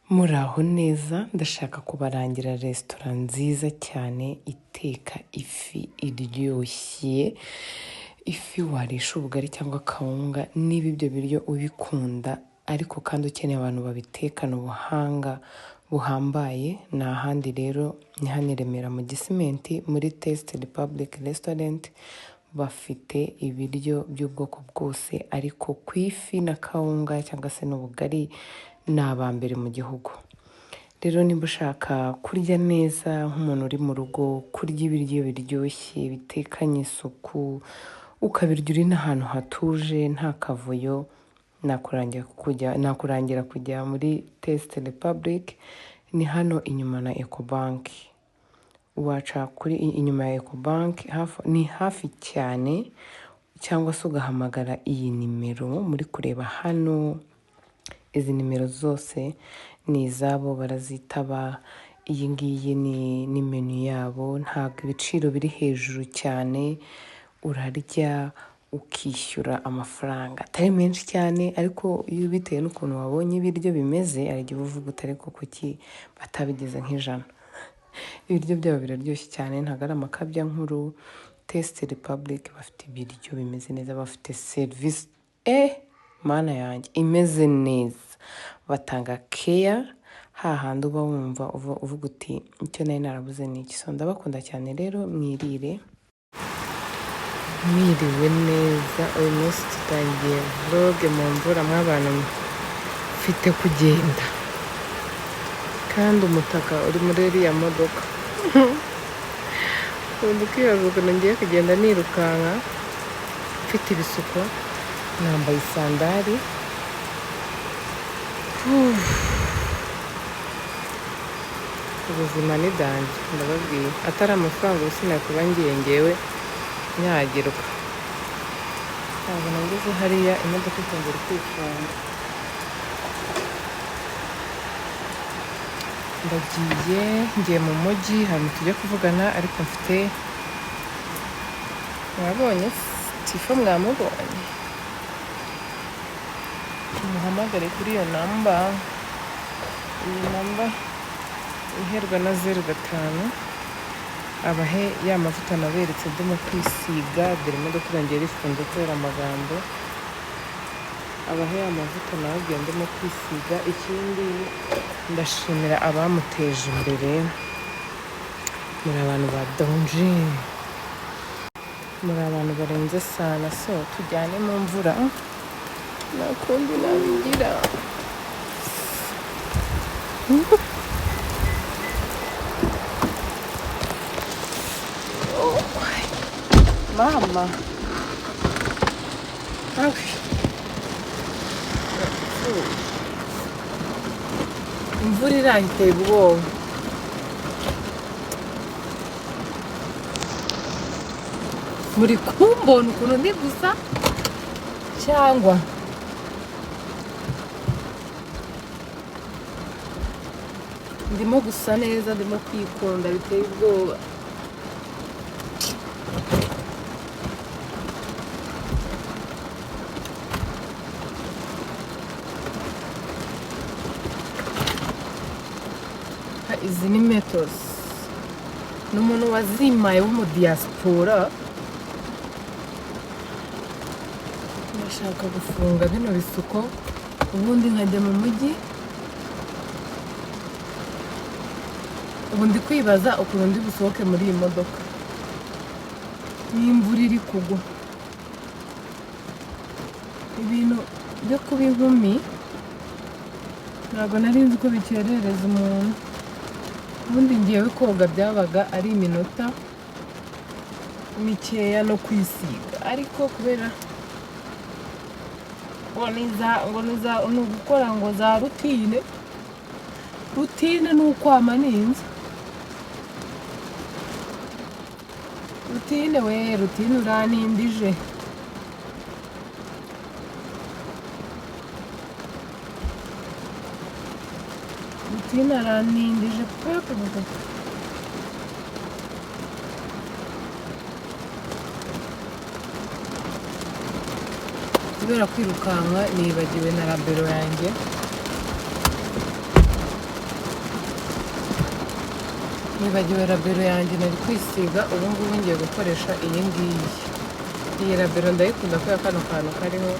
Muraho neza, ndashaka kubarangira resitora nziza cyane iteka ifi iryoshye. Ifi warisha ubugari cyangwa kawunga niba ibyo biryo ubikunda ariko kandi ukeneye abantu babitekana ubuhanga buhambaye. Ni ahandi rero, ni hano i Remera mu Gisimenti muri Taste Republic Restaurant. Bafite ibiryo by'ubwoko bwose ariko ku ifi na kawunga cyangwa se n'ubugari ni abambere mu gihugu. Rero niba ushaka kurya neza nk'umuntu uri mu rugo, kurya ibiryo biryoshye bitekanye isuku, ukabirya uri n'ahantu hatuje nta kavuyo, nakurangira kujya muri Taste Republic. Ni hano inyuma na Ecobank. Waca kuri inyuma ya Ecobank, ni hafi cyane, cyangwa se ugahamagara iyi nimero muri kureba hano. Izi nimero zose ni izabo, barazitaba. Iyi ngiyi ni menu yabo, ntabwo ibiciro biri hejuru cyane. Urarya ukishyura amafaranga atari menshi cyane, ariko iyo bitewe n'ukuntu wabonye ibiryo bimeze hari igihe uvuga utari kuki batabigeze nk'ijana. Ibiryo byabo biraryoshye cyane, ntabwo ari amakabya nkuru. Taste Republic bafite ibiryo bimeze neza, bafite serivisi mana yanjye imeze neza. Batanga care hahandi uba wumva uvuga uti icyo nari narabuze ni iki. So ndabakunda cyane rero, mwiriwe neza. Uyu munsi tutangiye vlog mu mvura mw'abantu, mfite kugenda kandi umutaka uri muri iriya modoka. Ubundi kwibaza ukuntu ngiye kugenda nirukanka mfite ibisuko, nambaye isandari. Ubuzima ni danje ndababwiye, atari amafaranga ubu sinakuba ngewe nyagirwa. Ntabwo nageze hariya imodoka ikongera kwifunga. Ngiye mu mujyi, hano tujya kuvugana, ariko mfite, mwabonye Tifa, mwamubonye, muhamagare kuri iyo namba. Iyi namba iherwa na 05, abahe ya mavuta naberetse ndimo kwisiga. Dore imodoka irongera ifunze kubera amagambo. Abahe ya mavuta nababwiye ndimo kwisiga. Ikindi ndashimira abamuteje imbere, muri abantu ba donje, muri abantu barenze sana. So tujyane mu mvura, nta kundi nabigira. Mama imvura irangiteye ubwoba. Muri kumbona ukuntu ndi gusa cyangwa ndimo gusa neza, ndimo kwikunda biteye ubwoba. Izi ni metos, ni umuntu wazimaye w'umudiyasipora. Ndashaka gufunga bino bisuko ubundi nkajya mu mujyi. Ubu ndi kwibaza ukuntu ndi busohoke muri iyi modoka n'imvura iri kugwa. Ibintu byo kuba inkumi ntabwo nari nzi ko bikerereza umuntu. Ubundi ngiyewe koga byabaga ari iminota mikeya no kwisiga, ariko kubera ni ugukora ngo za rutine ni ukwama ninza. Rutine uranindije. Rutine aranindije pepe. kubera kwirukanka nibagiwe na labero yanjye nibagiwe rabero yanjye nari kwisiga, ubu ngubu ngiye gukoresha iyi ngiyi. Iyi rabero ndayikunda kubera kano kantu kariho.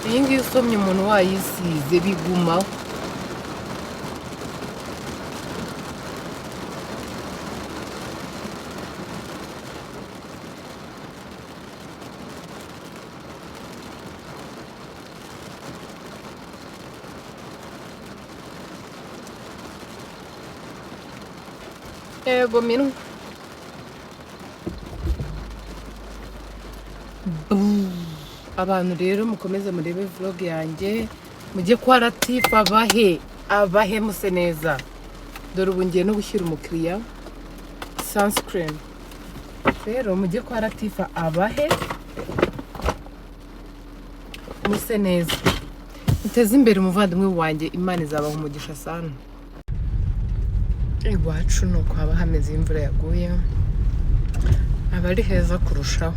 Iyi ngiyi usomye umuntu wayisize bigumaho. Ego minu. Abantu rero mukomeze murebe vlog yanjye, mujye kwa Latifa abahe muse neza. Dore ubu ngiye no gushyira umukiriya sunscreen. Rero mujye kwa Latifa abahe muse neza. Muteze imbere umuvandimwe wanjye, Imana izabaha umugisha sana. Iwacu nuko haba hameze imvura yaguye, aba ari heza kurushaho.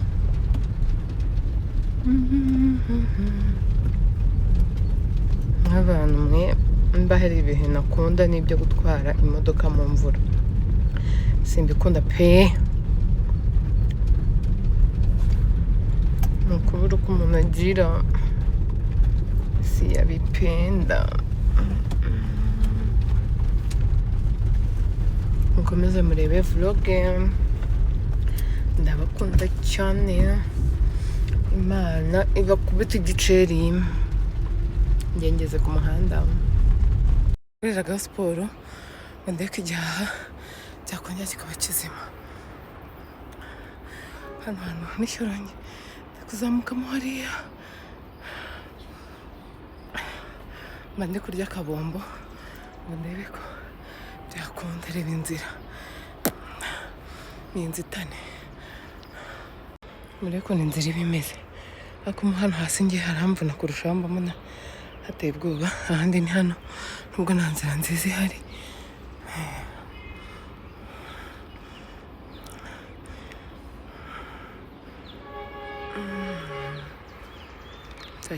Nk'abantu mwe mba hari ibihe nakunda n'ibyo gutwara imodoka mu mvura, simbikunda pe. Nukubura uko umuntu agira siyabipenda. Mukomeze murebe vlog, ndabakunda cyane. Imana igakubita igiceri. Ngengeze ku muhanda koreraga siporo ngo ndeke igihaha cyakongera kikaba kizima. Hano nishyurange kuzamukamo hariya, mba ndi kurya akabombo ngo ndebe ko byakunda. Reba inzira ni inzitane, mureko ni inzira iba imeze, ariko hano hasi ngiye haramvuna kurushaho, mbona hateye ubwoba. Ahandi ni hano nubwo nta nzira nziza ihari.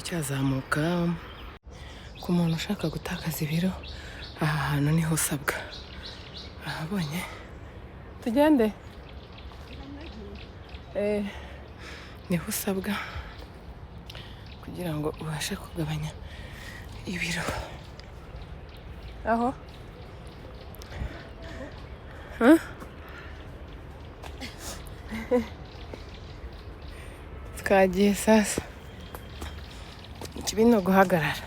Cyazzamuka ku muntu ushaka gutakaza ibiro, aha hantu niho usabwa. Ahabonye tugende, niho usabwa kugira ngo ubashe kugabanya ibiro. Aho twagiye sasa, ikibi ni uguhagarara.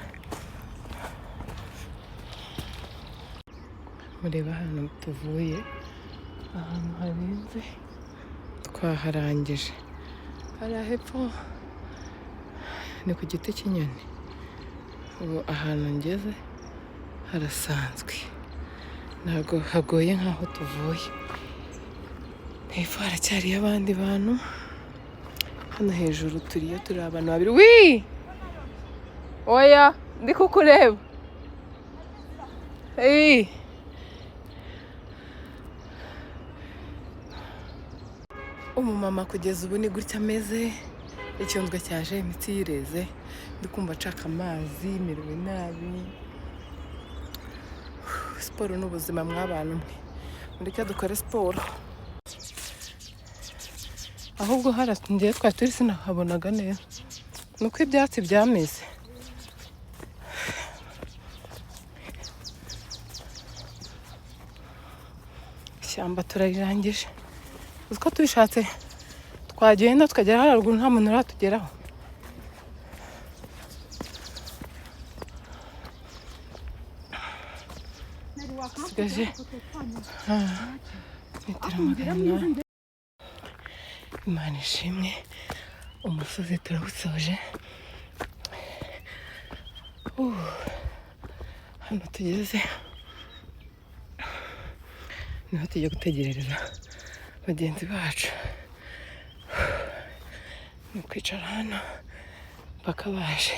Mureba hano tuvuye, ahantu harenze twaharangije. Hariya hepfo ni ku giti cy'inyoni. Ubu ahantu ngeze harasanzwe, ntabwo hagoye nk'aho tuvuye. Hepfo haracyariyo abandi bantu. Hano hejuru turi abantu babiri. Wi oya ndi kukureba. Umumama kugeza ubu ni gutya ameze, icyunzwe cyaje, imitsi yireze, ndi kumva nshaka amazi, merewe nabi. Siporo ni ubuzima mw'abantu mwe, mureke dukore siporo. Ahubwo ngiye twari turi sinahabonaga neza, nuko ibyatsi byameze. Ishyamba turarirangije, uziko tubishatse twagenda tukagera haruguru nta muntu uratugeraho. Sigaje metero 800. Imana ishimwe, umusozi turawusoje. Hano tugeze niho tugiye gutegerereza bagenzi bacu. Ni kwicara hano mpaka baje.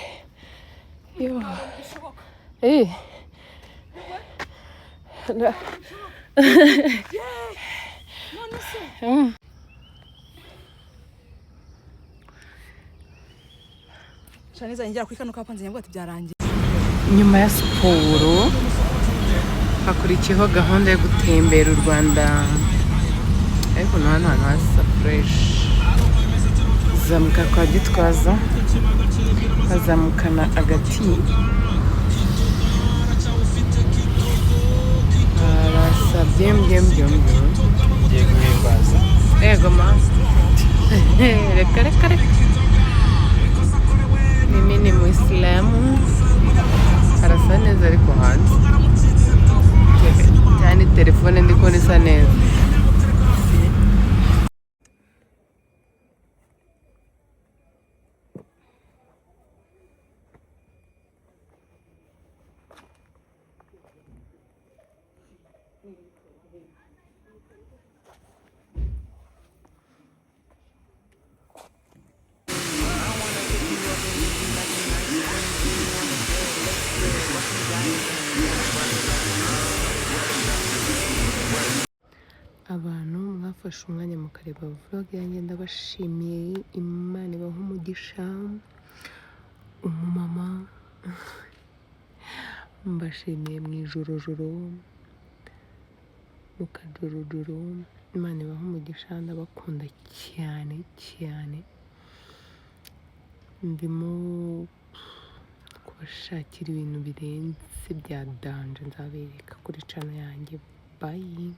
Shaniza njya kuri kano kapanze nyabwo ati byarangiye. Nyuma ya siporo hakurikiyeho gahunda yo gutembera u Rwanda, ariko ni hano hantu hasa fureshi. Zamuka kwa Gitwaza, bazamukana agati, harasa byembyembyembyem. Ngiye guhimbaza. Yego ma. Reka reka reka. Mimi ni Muislamu, harasa neza ariko hanze. Cyane telefone ndi kubona isa neza. Abantu mwafashe umwanya mukareba vlog yanjye ndabashimiye. Imana ibaha umugisha. Umumama mbashimiye mu ijorojoro, mu kajorojoro. Imana ibaha umugisha, ndabakunda cyane cyane. Ndimo kubashakira ibintu birenze bya danje, nzabereka kuri channel yanjye. Bye.